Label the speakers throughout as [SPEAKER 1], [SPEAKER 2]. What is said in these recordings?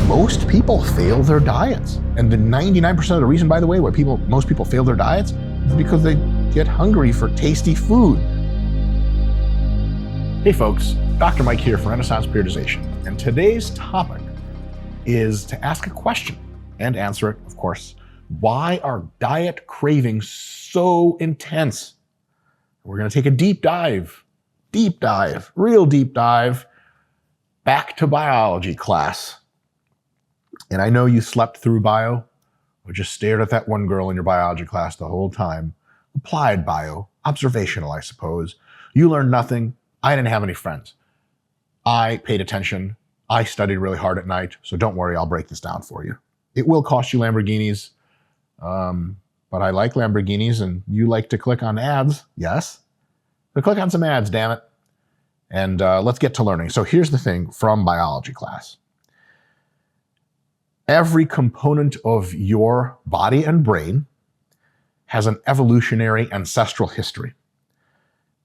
[SPEAKER 1] most people fail their diets. And the 99% of the reason, by the way, why most people fail their diets is because they get hungry for tasty food. Hey folks, Dr. Mike here for Renaissance Periodization. And today's topic is to ask a question and answer it, of course. Why are diet cravings so intense? We're going to take a deep dive, real deep dive, back to biology class. And I know you slept through bio or just stared at that one girl in your biology class the whole time. Applied bio, observational, I suppose. You learned nothing. I didn't have any friends. I paid attention. I studied really hard at night. So don't worry, I'll break this down for you. It will cost you Lamborghinis. But I like Lamborghinis, and you like to click on ads. Yes? So click on some ads, damn it. And let's get to learning. So here's the thing from biology class. Every component of your body and brain has an evolutionary ancestral history.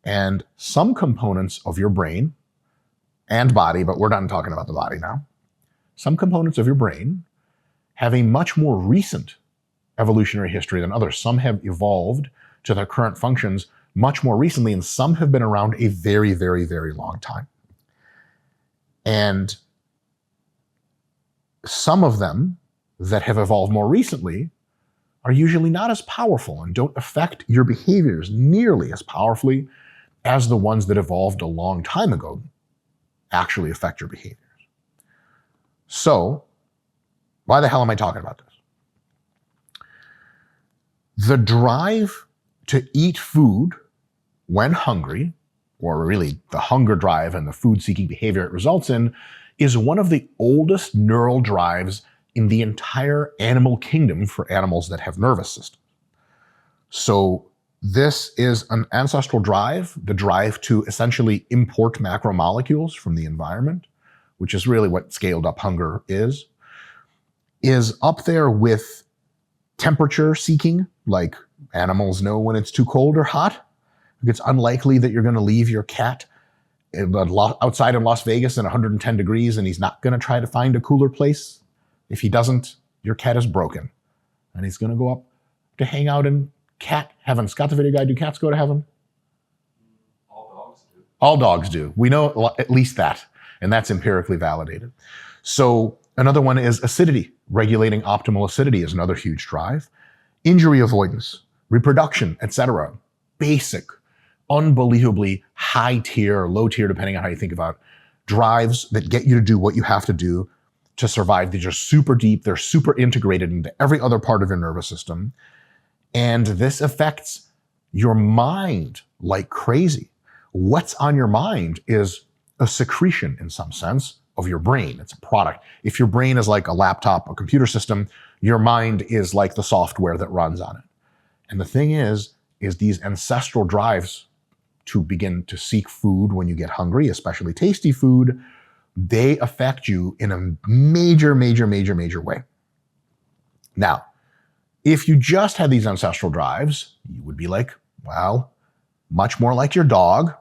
[SPEAKER 1] And some components of your brain and body, but we're not talking about the body now, some components of your brain have a much more recent evolutionary history than others. Some have evolved to their current functions much more recently, and some have been around a very, very, very long time. And some of them that have evolved more recently are usually not as powerful and don't affect your behaviors nearly as powerfully as the ones that evolved a long time ago actually affect your behaviors. So, why the hell am I talking about this? The drive to eat food when hungry, or really the hunger drive and the food-seeking behavior it results in, is one of the oldest neural drives in the entire animal kingdom for animals that have nervous systems. So this is an ancestral drive, the drive to essentially import macromolecules from the environment, which is really what scaled up hunger is up there with temperature seeking, like animals know when it's too cold or hot. It's unlikely that you're going to leave your cat outside in Las Vegas in 110 degrees and he's not going to try to find a cooler place. If he doesn't, your cat is broken and he's going to go up to hang out in cat heaven. Scott, the video guy, do cats go to heaven?
[SPEAKER 2] All dogs do.
[SPEAKER 1] All dogs do. We know at least that, and that's empirically validated. So another one is acidity. Regulating optimal acidity is another huge drive. Injury avoidance, reproduction, etc. Basic, unbelievably high tier, low tier, depending on how you think about it, drives that get you to do what you have to do to survive. These are super deep. They're super integrated into every other part of your nervous system. And this affects your mind like crazy. What's on your mind is a secretion, in some sense, of your brain. It's a product. If your brain is like a laptop, a computer system, your mind is like the software that runs on it. And the thing is these ancestral drives to begin to seek food when you get hungry, especially tasty food, they affect you in a major, major, major, major way. Now, if you just had these ancestral drives, you would be like, well, much more like your dog.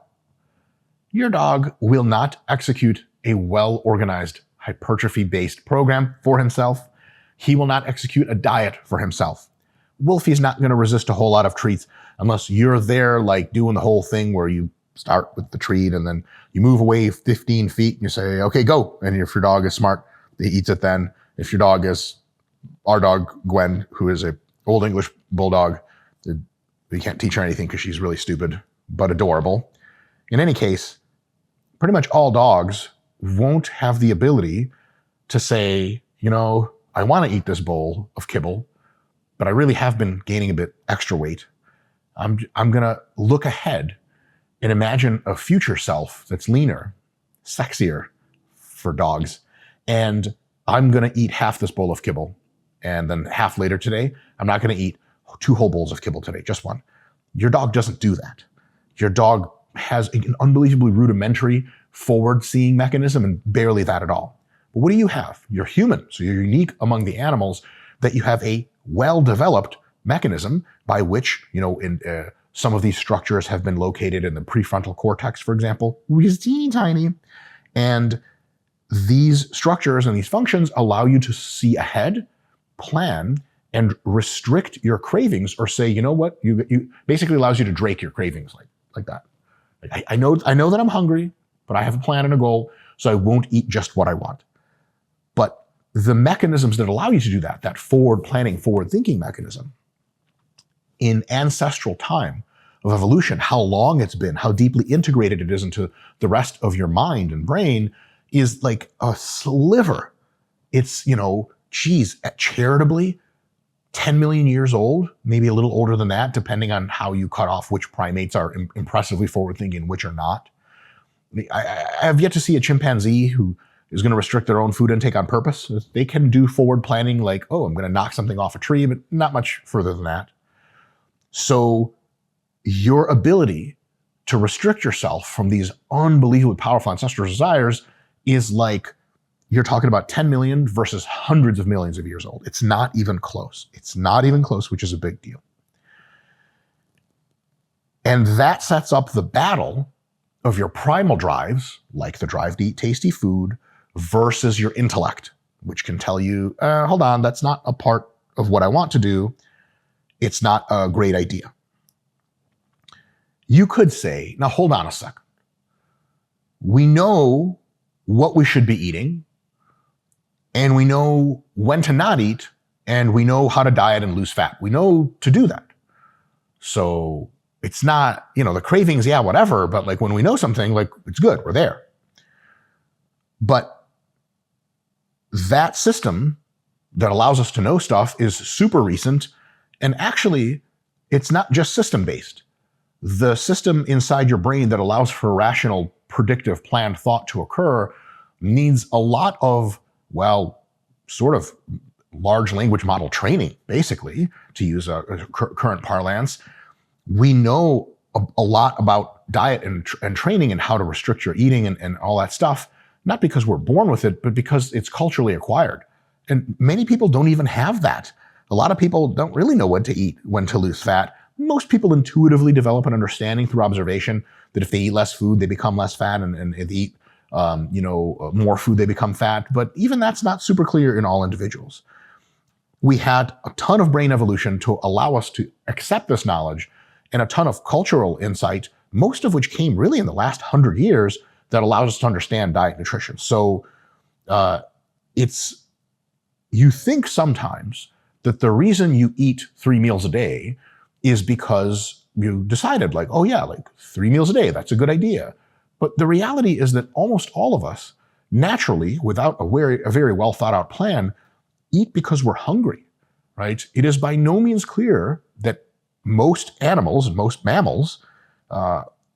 [SPEAKER 1] Your dog will not execute a well-organized hypertrophy-based program for himself. He will not execute a diet for himself. Wolfie's not going to resist a whole lot of treats unless you're there like doing the whole thing where you start with the treat and then you move away 15 feet and you say, okay, go. And if your dog is smart, he eats it then. If your dog is our dog, Gwen, who is a old English bulldog, we can't teach her anything because she's really stupid, but adorable. In any case, pretty much all dogs won't have the ability to say, you know, I want to eat this bowl of kibble, but I really have been gaining a bit extra weight. I'm going to look ahead and imagine a future self that's leaner, sexier for dogs. And I'm going to eat half this bowl of kibble. And then half later today, I'm not going to eat 2 whole bowls of kibble today, just 1. Your dog doesn't do that. Your dog has an unbelievably rudimentary forward-seeing mechanism and barely that at all. But what do you have? You're human, so you're unique among the animals that you have a well-developed mechanism by which, some of these structures have been located in the prefrontal cortex, for example, which is teeny tiny. And these structures and these functions allow you to see ahead, plan, and restrict your cravings, or say, you know what, you basically allows you to drake your cravings like that. Like, I know that I'm hungry, but I have a plan and a goal, so I won't eat just what I want. But the mechanisms that allow you to do that forward planning, forward thinking mechanism, in ancestral time of evolution, how long it's been, how deeply integrated it is into the rest of your mind and brain, is like a sliver. It's, charitably 10 million years old, maybe a little older than that, depending on how you cut off which primates are impressively forward thinking and which are not. I have yet to see a chimpanzee who is going to restrict their own food intake on purpose. They can do forward planning like, oh, I'm going to knock something off a tree, but not much further than that. So your ability to restrict yourself from these unbelievably powerful ancestral desires is like, you're talking about 10 million versus hundreds of millions of years old. It's not even close. It's not even close, which is a big deal. And that sets up the battle of your primal drives, like the drive to eat tasty food, versus your intellect, which can tell you, hold on, that's not a part of what I want to do. It's not a great idea. You could say, now hold on a second. We know what we should be eating, and we know when to not eat, and we know how to diet and lose fat. We know to do that. So it's not, the cravings, yeah, whatever, but like when we know something, like it's good, we're there. But that system that allows us to know stuff is super recent, and actually it's not just system-based. The system inside your brain that allows for rational, predictive, planned thought to occur needs a lot of, sort of large language model training, basically, to use a current parlance. We know a lot about diet and training and how to restrict your eating and all that stuff, not because we're born with it, but because it's culturally acquired. And many people don't even have that. A lot of people don't really know when to eat, when to lose fat. Most people intuitively develop an understanding through observation that if they eat less food, they become less fat, and if they eat more food, they become fat. But even that's not super clear in all individuals. We had a ton of brain evolution to allow us to accept this knowledge, and a ton of cultural insight, most of which came really in the last 100 years, that allows us to understand diet and nutrition. So you think sometimes that the reason you eat 3 meals a day is because you decided 3 meals a day, that's a good idea. But the reality is that almost all of us, naturally, without a very well thought out plan, eat because we're hungry, right? It is by no means clear that most animals and most mammals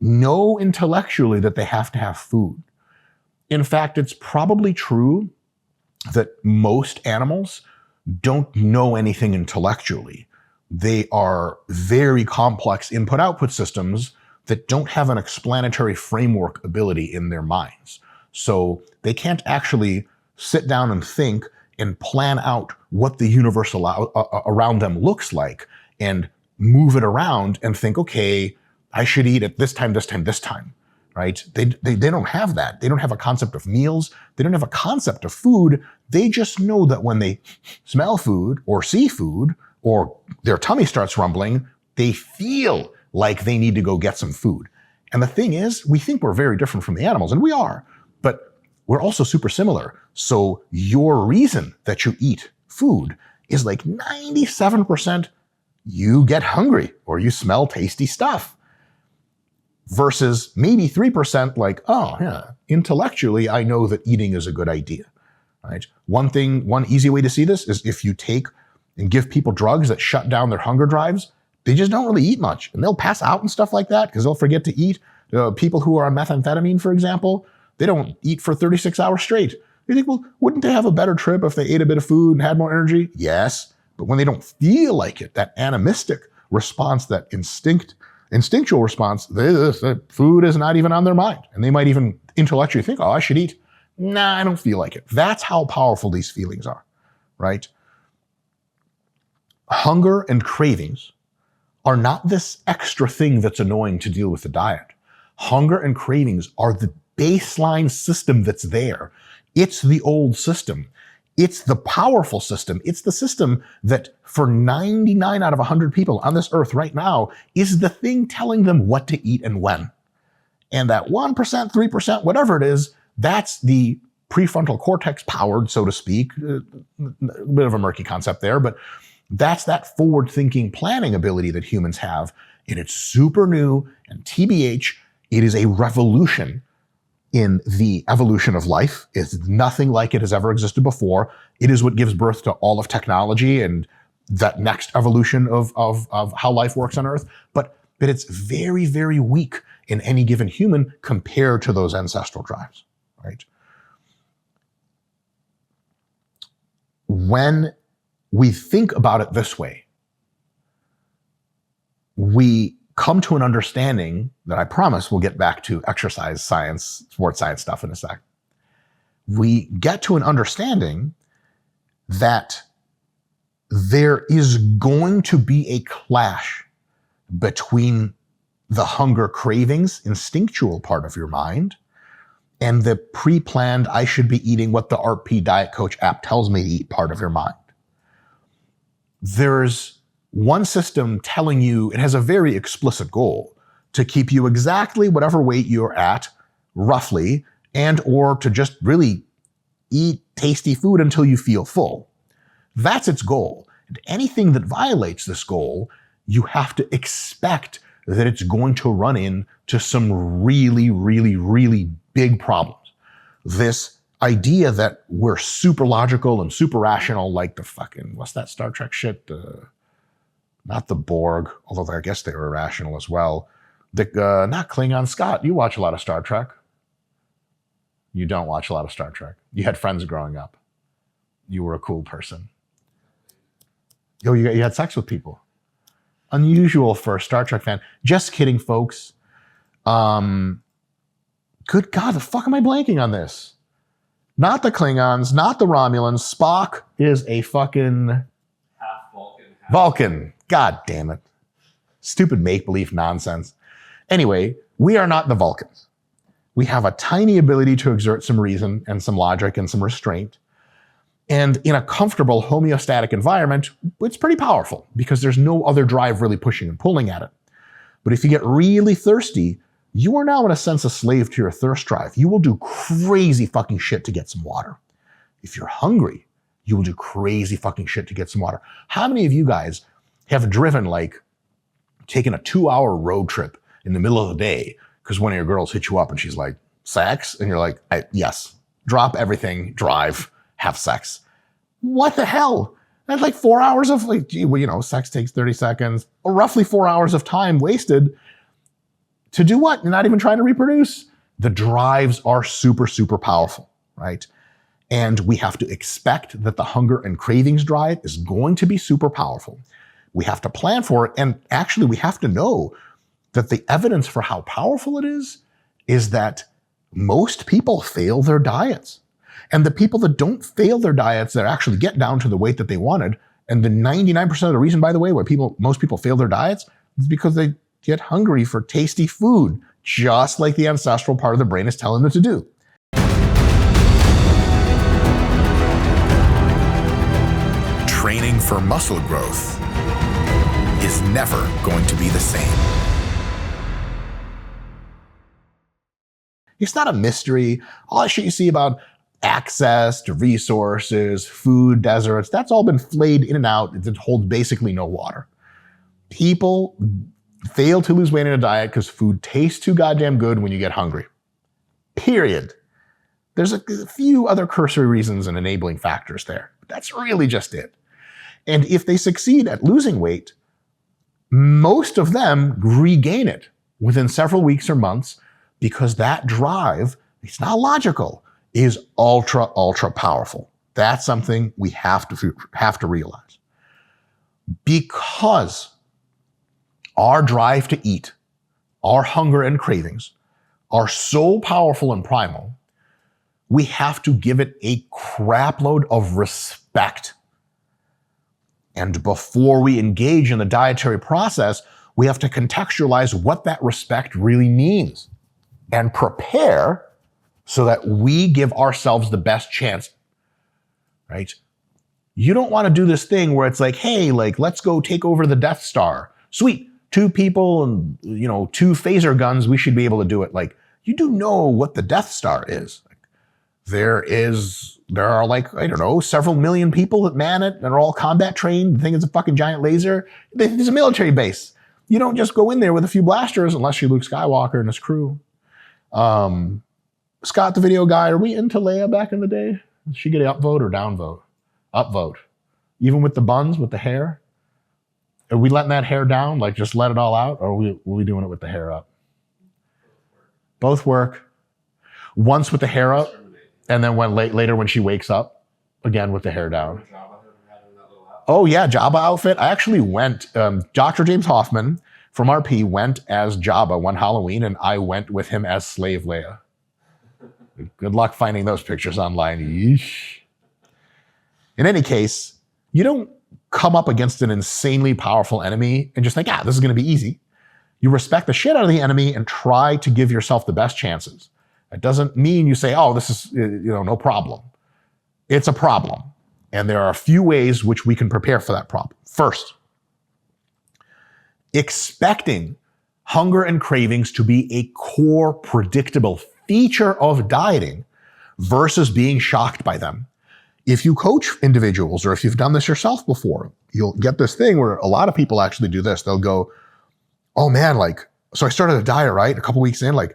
[SPEAKER 1] know intellectually that they have to have food. In fact, it's probably true that most animals don't know anything intellectually. They are very complex input-output systems that don't have an explanatory framework ability in their minds. So they can't actually sit down and think and plan out what the universe around them looks like and move it around and think, okay, I should eat at this time, right? They don't have that. They don't have a concept of meals. They don't have a concept of food. They just know that when they smell food or see food or their tummy starts rumbling, they feel like they need to go get some food. And the thing is, we think we're very different from the animals, and we are, but we're also super similar. So your reason that you eat food is like 97% you get hungry or you smell tasty stuff, versus maybe 3% like, oh yeah, intellectually I know that eating is a good idea, right? One easy way to see this is if you take and give people drugs that shut down their hunger drives, they just don't really eat much, and they'll pass out and stuff like that because they'll forget to eat. People who are on methamphetamine, for example, they don't eat for 36 hours straight. You think, well, wouldn't they have a better trip if they ate a bit of food and had more energy? Yes, but when they don't feel like it, that animistic response, that instinctual response, the food is not even on their mind. And they might even intellectually think, oh, I should eat. Nah, I don't feel like it. That's how powerful these feelings are, right? Hunger and cravings are not this extra thing that's annoying to deal with the diet. Hunger and cravings are the baseline system that's there. It's the old system. It's the powerful system. It's the system that for 99 out of 100 people on this earth right now is the thing telling them what to eat and when. And that 1%, 3%, whatever it is, that's the prefrontal cortex powered, so to speak. A bit of a murky concept there, but that's that forward-thinking planning ability that humans have. And it's super new, and TBH, it is a revolution in the evolution of life. It's nothing like it has ever existed before. It is what gives birth to all of technology and that next evolution of how life works on Earth. But it's very, very weak in any given human compared to those ancestral drives, right? When we think about it this way, we come to an understanding that I promise we'll get back to exercise science, sports science stuff in a sec. We get to an understanding that there is going to be a clash between the hunger cravings, instinctual part of your mind, and the pre-planned, I should be eating what the RP Diet Coach app tells me to eat part of your mind. There's one system telling you, it has a very explicit goal to keep you exactly whatever weight you're at, roughly, and or to just really eat tasty food until you feel full. That's its goal. And anything that violates this goal, you have to expect that it's going to run into some really, really, really big problems. This idea that we're super logical and super rational, like the fucking, what's that Star Trek shit? Not the Borg, although I guess they were irrational as well. Not Klingon. Scott, you watch a lot of Star Trek. You don't watch a lot of Star Trek. You had friends growing up. You were a cool person. Yo, you had sex with people. Unusual for a Star Trek fan. Just kidding, folks. Good God, the fuck am I blanking on this? Not the Klingons, not the Romulans. Spock is a fucking
[SPEAKER 2] Half Vulcan. Half
[SPEAKER 1] Vulcan. God damn it. Stupid make-believe nonsense. Anyway, we are not the Vulcans. We have a tiny ability to exert some reason and some logic and some restraint. And in a comfortable homeostatic environment, it's pretty powerful because there's no other drive really pushing and pulling at it. But if you get really thirsty, you are now in a sense a slave to your thirst drive. You will do crazy fucking shit to get some water. If you're hungry, you will do crazy fucking shit to get some water. How many of you guys have driven, like, taken a 2-hour road trip in the middle of the day because one of your girls hit you up and she's like, sex? And you're like, yes, drop everything, drive, have sex. What the hell? That's like 4 hours of, like, gee, well, you know, sex takes 30 seconds, or roughly 4 hours of time wasted to do what? You're not even trying to reproduce. The drives are super, super powerful, right? And we have to expect that the hunger and cravings drive is going to be super powerful. We have to plan for it. And actually, we have to know that the evidence for how powerful it is that most people fail their diets. And the people that don't fail their diets, that actually get down to the weight that they wanted, and the 99% of the reason, by the way, why most people fail their diets is because they get hungry for tasty food, just like the ancestral part of the brain is telling them to do.
[SPEAKER 3] Training for muscle growth is never going to be the same.
[SPEAKER 1] It's not a mystery. All that shit you see about access to resources, food deserts, that's all been flayed in and out. It holds basically no water. People fail to lose weight in a diet because food tastes too goddamn good when you get hungry. Period. There's a few other cursory reasons and enabling factors there, but that's really just it. And if they succeed at losing weight, most of them regain it within several weeks or months because that drive, it's not logical, is ultra, ultra powerful. That's something we have to realize. Because our drive to eat, our hunger and cravings are so powerful and primal, we have to give it a crapload of respect. And before we engage in the dietary process, we have to contextualize what that respect really means and prepare so that we give ourselves the best chance, right? You don't want to do this thing where it's like, hey, like, let's go take over the Death Star. Sweet, 2 people and, 2 phaser guns, we should be able to do it. Like, you do know what the Death Star is. There are like, I don't know, several million people that man it and are all combat trained. The thing is a fucking giant laser. It's a military base. You don't just go in there with a few blasters unless you're Luke Skywalker and his crew. Scott, the video guy, are we into Leia back in the day? Did she get an upvote or downvote? Upvote. Even with the buns, with the hair? Are we letting that hair down? Like just let it all out? Or are we doing it with the hair up? Both work. Once with the hair up, and then later when she wakes up, again with the hair down. Oh yeah, Jabba outfit. I actually went, Dr. James Hoffman from RP went as Jabba one Halloween, and I went with him as Slave Leia. Good luck finding those pictures online. Yeesh. In any case, you don't come up against an insanely powerful enemy and just think, this is going to be easy. You respect the shit out of the enemy and try to give yourself the best chances. That doesn't mean you say, this is, no problem. It's a problem. And there are a few ways which we can prepare for that problem. First, expecting hunger and cravings to be a core predictable feature of dieting versus being shocked by them. If you coach individuals, or if you've done this yourself before, you'll get this thing where a lot of people actually do this. They'll go, oh man, so I started a diet, right? A couple weeks in, I'm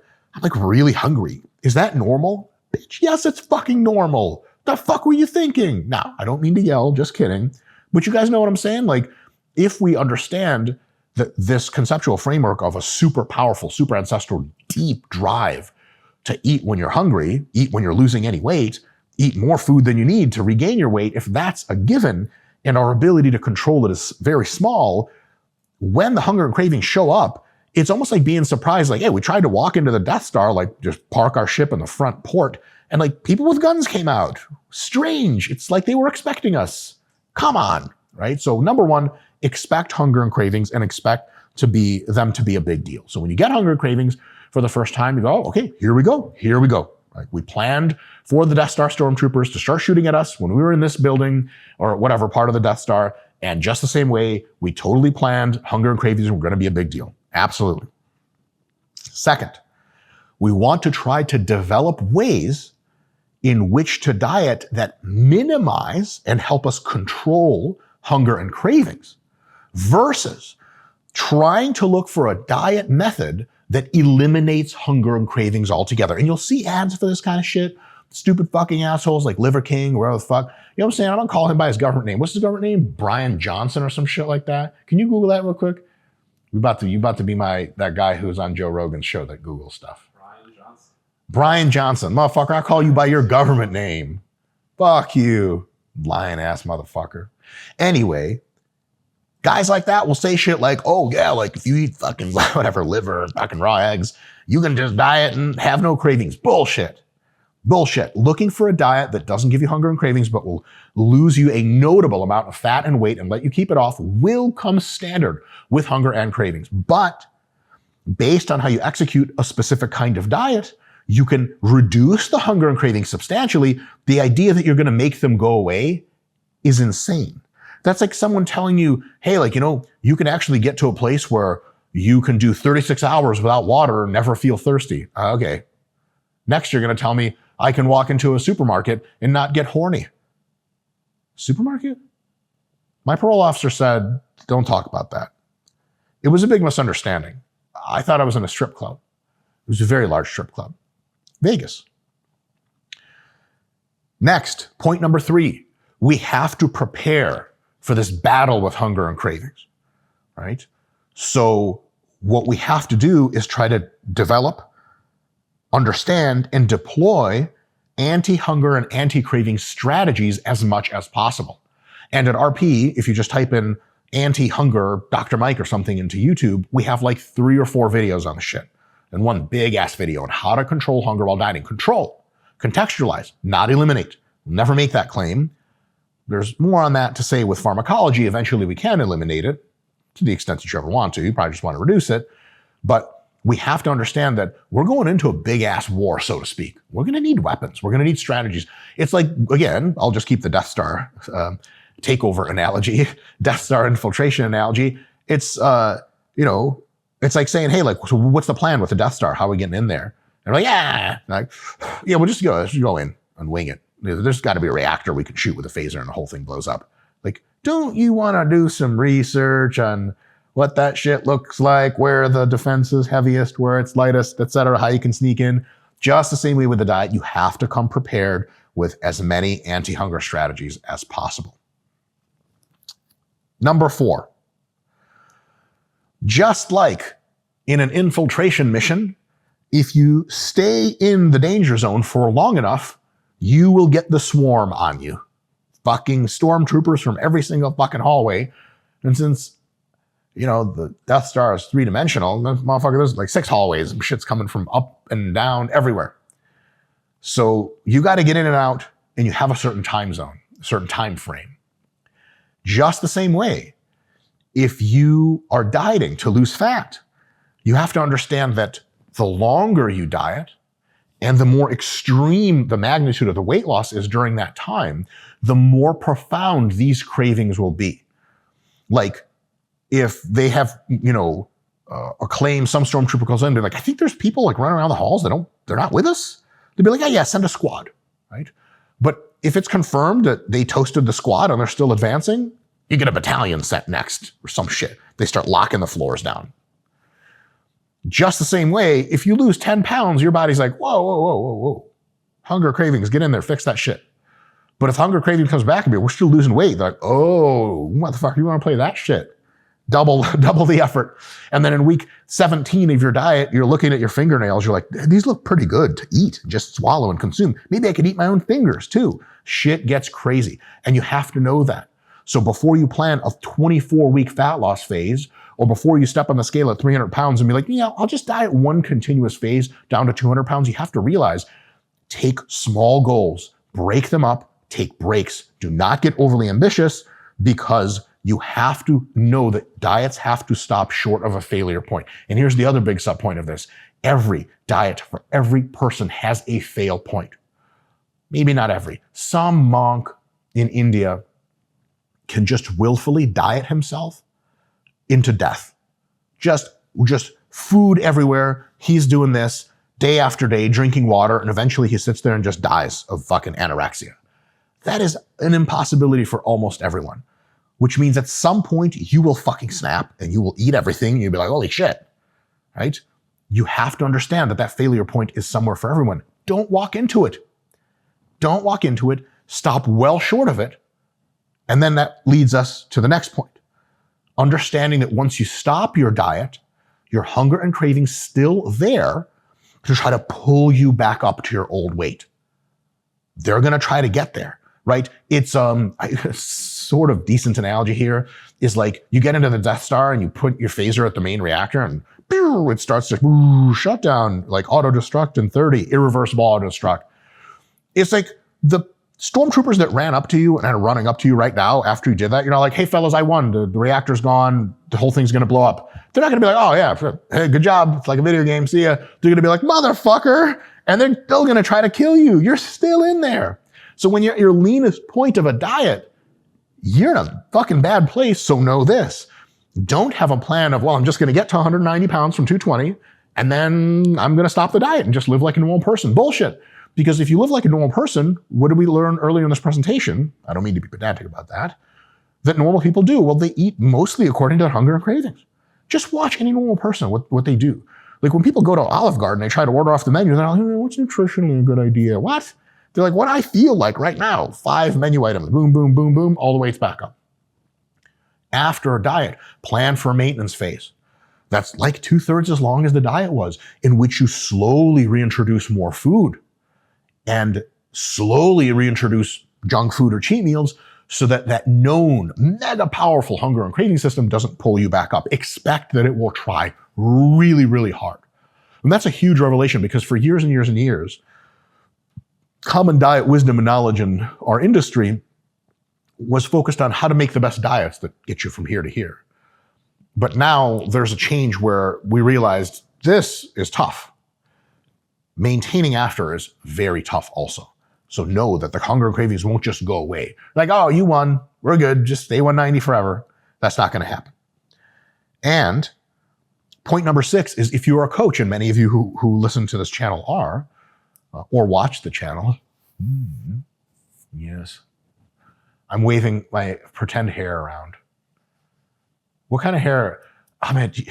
[SPEAKER 1] really hungry. Is that normal? Bitch, yes, it's fucking normal. The fuck were you thinking? Now, I don't mean to yell, just kidding. But you guys know what I'm saying? If we understand that this conceptual framework of a super powerful, super ancestral, deep drive to eat when you're hungry, eat when you're losing any weight, eat more food than you need to regain your weight, if that's a given and our ability to control it is very small, when the hunger and cravings show up, it's almost like being surprised, hey, we tried to walk into the Death Star, just park our ship in the front port, and people with guns came out. Strange. It's like they were expecting us. Come on, right? So number one, expect hunger and cravings and expect them to be a big deal. So when you get hunger and cravings for the first time, you go, okay, here we go. Right? We planned for the Death Star stormtroopers to start shooting at us when we were in this building or whatever part of the Death Star. And just the same way, we totally planned hunger and cravings were going to be a big deal. Absolutely. Second, we want to try to develop ways in which to diet that minimize and help us control hunger and cravings versus trying to look for a diet method that eliminates hunger and cravings altogether. And you'll see ads for this kind of shit. Stupid fucking assholes like Liver King, wherever the fuck. You know what I'm saying? I don't call him by his government name. What's his government name? Brian Johnson or some shit like that. Can you Google that real quick? You about to be that guy who's on Joe Rogan's show that Googles stuff. Brian Johnson. Motherfucker, I call you by your government name. Fuck you, lying ass motherfucker. Anyway, guys like that will say shit like, oh yeah, if you eat fucking whatever, liver, fucking raw eggs, you can just diet and have no cravings. Bullshit. Looking for a diet that doesn't give you hunger and cravings, but will lose you a notable amount of fat and weight and let you keep it off will come standard with hunger and cravings. But based on how you execute a specific kind of diet, you can reduce the hunger and cravings substantially. The idea that you're going to make them go away is insane. That's like someone telling you, hey, you can actually get to a place where you can do 36 hours without water and never feel thirsty. Okay. Next, you're going to tell me I can walk into a supermarket and not get horny. Supermarket? My parole officer said, don't talk about that. It was a big misunderstanding. I thought I was in a strip club. It was a very large strip club. Vegas. Next, point number 3. We have to prepare for this battle with hunger and cravings, right? So what we have to do is try to develop, understand, and deploy anti-hunger and anti-craving strategies as much as possible. And at RP, if you just type in anti-hunger Dr. Mike or something into YouTube, we have 3 or 4 videos on the shit. And one big ass video on how to control hunger while dieting. Control, contextualize, not eliminate. We'll never make that claim. There's more on that to say with pharmacology. Eventually we can eliminate it to the extent that you ever want to. You probably just want to reduce it. But we have to understand that we're going into a big ass war, so to speak. We're going to need weapons. We're going to need strategies. It's like, again, I'll just keep the Death Star takeover analogy, Death Star infiltration analogy. It's, it's like saying, hey, like, so what's the plan with the Death Star? How are we getting in there? And they're like, we'll just go in and wing it. There's got to be a reactor we can shoot with a phaser and the whole thing blows up. Like, don't you want to do some research on what that shit looks like, where the defense is heaviest, where it's lightest, etc., how you can sneak in? Just the same way with the diet, you have to come prepared with as many anti-hunger strategies as possible. Number 4, just like in an infiltration mission, if you stay in the danger zone for long enough, you will get the swarm on you. Fucking stormtroopers from every single fucking hallway. And since, the Death Star is 3-dimensional, motherfucker, there's like 6 hallways and shit's coming from up and down everywhere. So you got to get in and out, and you have a certain time zone, a certain time frame. Just the same way, if you are dieting to lose fat, you have to understand that the longer you diet and the more extreme the magnitude of the weight loss is during that time, the more profound these cravings will be. Like, if they have, a claim, some stormtrooper calls in, they're like, I think there's people like running around the halls they're not with us. They'd be like, yeah, send a squad, right? But if it's confirmed that they toasted the squad and they're still advancing, you get a battalion sent next or some shit. They start locking the floors down. Just the same way, if you lose 10 pounds, your body's like, whoa. Hunger cravings, get in there, fix that shit. But if hunger craving comes back and we're still losing weight, they're like, oh, motherfucker, you want to play that shit? Double the effort. And then in week 17 of your diet, you're looking at your fingernails, you're like, these look pretty good to eat, just swallow and consume. Maybe I could eat my own fingers too. Shit gets crazy. And you have to know that. So before you plan a 24-week fat loss phase, or before you step on the scale at 300 pounds and be like, I'll just diet one continuous phase down to 200 pounds, you have to realize, take small goals, break them up, take breaks. Do not get overly ambitious, because you have to know that diets have to stop short of a failure point. And here's the other big sub point of this. Every diet for every person has a fail point. Maybe not every. Some monk in India can just willfully diet himself into death. Just food everywhere. He's doing this day after day, drinking water, and eventually he sits there and just dies of fucking anorexia. That is an impossibility for almost everyone, which means at some point you will fucking snap and you will eat everything and you'll be like, holy shit, right? You have to understand that failure point is somewhere for everyone. Don't walk into it. Don't walk into it. Stop well short of it. And then that leads us to the next point. Understanding that once you stop your diet, your hunger and cravings still there to try to pull you back up to your old weight. They're going to try to get there, right? It's sort of decent analogy here is like you get into the Death Star and you put your phaser at the main reactor and it starts to shut down, like auto-destruct in 30, irreversible auto-destruct. It's like the stormtroopers that ran up to you and are running up to you right now after you did that, you're not like, hey fellas, I won, the reactor's gone, the whole thing's gonna blow up. They're not gonna be like, oh yeah, hey, good job, it's like a video game, see ya. They're gonna be like, motherfucker, and they're still gonna try to kill you. You're still in there. So when you're at your leanest point of a diet, you're in a fucking bad place, so know this. Don't have a plan of, well, I'm just gonna get to 190 pounds from 220, and then I'm gonna stop the diet and just live like a normal person. Bullshit. Because if you live like a normal person, what did we learn earlier in this presentation? I don't mean to be pedantic about that. That normal people do. Well, they eat mostly according to their hunger and cravings. Just watch any normal person, what they do. Like when people go to Olive Garden, they try to order off the menu, they're like, what's nutritionally a good idea? What? They're like, what I feel like right now, 5 menu items, boom, boom, boom, boom, all the way back up. After a diet, plan for a maintenance phase. That's like 2/3 as long as the diet was, in which you slowly reintroduce more food and slowly reintroduce junk food or cheat meals so that that known mega powerful hunger and craving system doesn't pull you back up. Expect that it will try really, really hard. And that's a huge revelation because for years and years and years, common diet wisdom and knowledge in our industry was focused on how to make the best diets that get you from here to here. But now there's a change where we realized this is tough. Maintaining after is very tough also. So know that the hunger and cravings won't just go away. Like, oh, you won, we're good, just stay 190 forever. That's not going to happen. And point number 6 is, if you're a coach, and many of you who listen to this channel are, or watch the channel, yes, I'm waving my pretend hair around. What kind of hair? I mean, do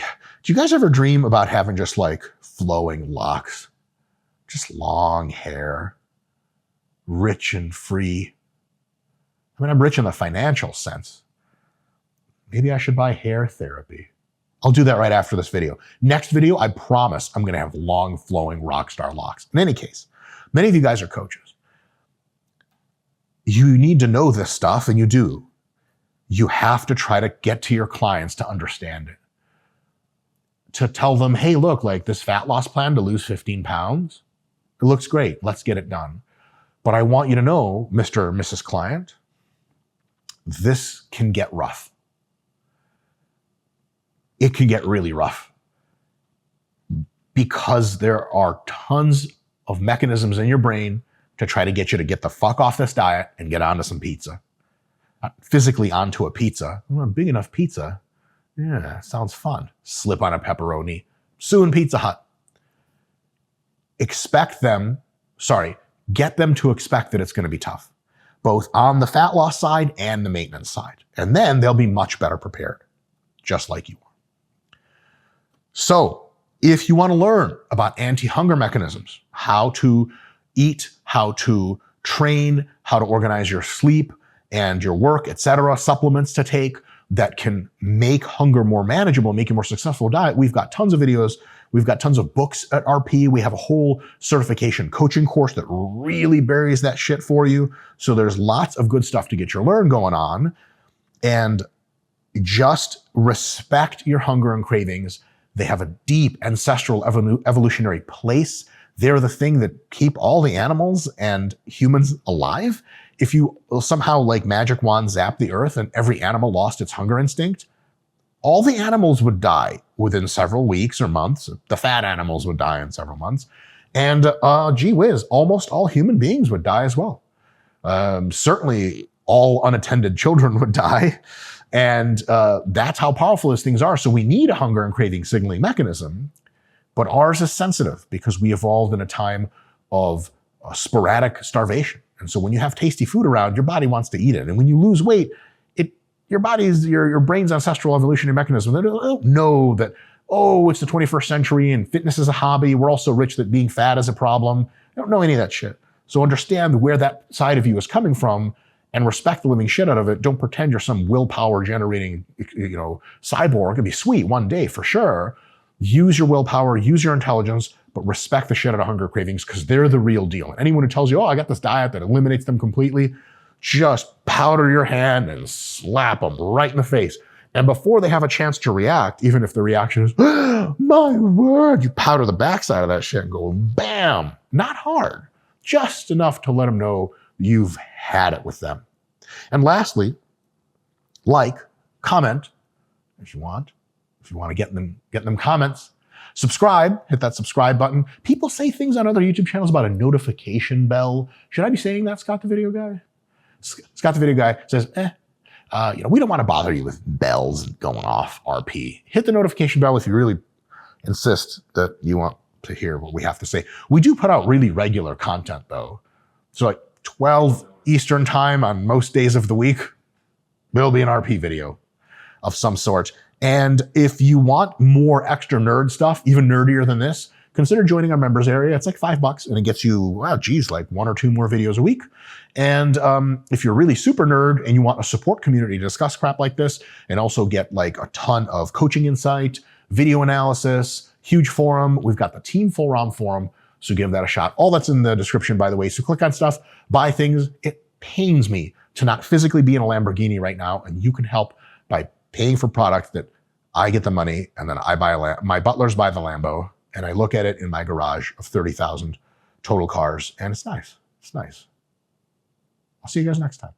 [SPEAKER 1] you guys ever dream about having just like flowing locks? Just long hair, rich and free. I mean, I'm rich in the financial sense. Maybe I should buy hair therapy. I'll do that right after this video. Next video, I promise I'm going to have long, flowing rock star locks. In any case, many of you guys are coaches. You need to know this stuff, and you do. You have to try to get to your clients to understand it. To tell them, hey, look, like this fat loss plan to lose 15 pounds, it looks great. Let's get it done. But I want you to know, Mr. or Mrs. Client, this can get rough. It can get really rough because there are tons of mechanisms in your brain to try to get you to get the fuck off this diet and get onto some pizza. Physically onto a pizza. Well, a big enough pizza. Yeah, sounds fun. Slip on a pepperoni. Soon Pizza Hut. Get them to expect that it's going to be tough, both on the fat loss side and the maintenance side. And then they'll be much better prepared, just like you are. So if you want to learn about anti-hunger mechanisms, how to eat, how to train, how to organize your sleep and your work, etc., supplements to take that can make hunger more manageable, make a more successful diet, we've got tons of videos. We've got tons of books at RP. We have a whole certification coaching course that really buries that shit for you. So there's lots of good stuff to get your learn going on. And just respect your hunger and cravings. They have a deep ancestral evolutionary place. They're the thing that keep all the animals and humans alive. If you somehow like magic wand zap the earth and every animal lost its hunger instinct, all the animals would die within several weeks or months. The fat animals would die in several months. And gee whiz, almost all human beings would die as well. Certainly all unattended children would die. And that's how powerful these things are. So we need a hunger and craving signaling mechanism, but ours is sensitive because we evolved in a time of sporadic starvation. And so when you have tasty food around, your body wants to eat it. And when you lose weight, your brain's ancestral evolutionary mechanism, they don't know that, oh, it's the 21st century and fitness is a hobby. We're all so rich that being fat is a problem. They don't know any of that shit. So understand where that side of you is coming from and respect the living shit out of it. Don't pretend you're some willpower generating, cyborg. It'd be sweet one day for sure. Use your willpower, use your intelligence, but respect the shit out of hunger cravings because they're the real deal. And anyone who tells you, oh, I got this diet that eliminates them completely, just powder your hand and slap them right in the face. And before they have a chance to react, even if the reaction is, oh, my word, you powder the backside of that shit and go, bam, not hard, just enough to let them know you've had it with them. And lastly, like, comment if you want. If you want to get them comments, subscribe, hit that subscribe button. People say things on other YouTube channels about a notification bell. Should I be saying that, Scott the Video Guy? Scott the Video Guy says, we don't want to bother you with bells going off RP. Hit the notification bell if you really insist that you want to hear what we have to say. We do put out really regular content though. So like 12 Eastern time on most days of the week, there'll be an RP video of some sort. And if you want more extra nerd stuff, even nerdier than this, consider joining our members area. It's like $5 and it gets you, like 1 or 2 more videos a week. And if you're really super nerd and you want a support community to discuss crap like this and also get like a ton of coaching insight, video analysis, huge forum, we've got the Team Full ROM forum. So give that a shot. All that's in the description, by the way. So click on stuff, buy things. It pains me to not physically be in a Lamborghini right now. And you can help by paying for products that I get the money and then I buy my butlers buy the Lambo. And I look at it in my garage of 30,000 total cars. And it's nice. It's nice. I'll see you guys next time.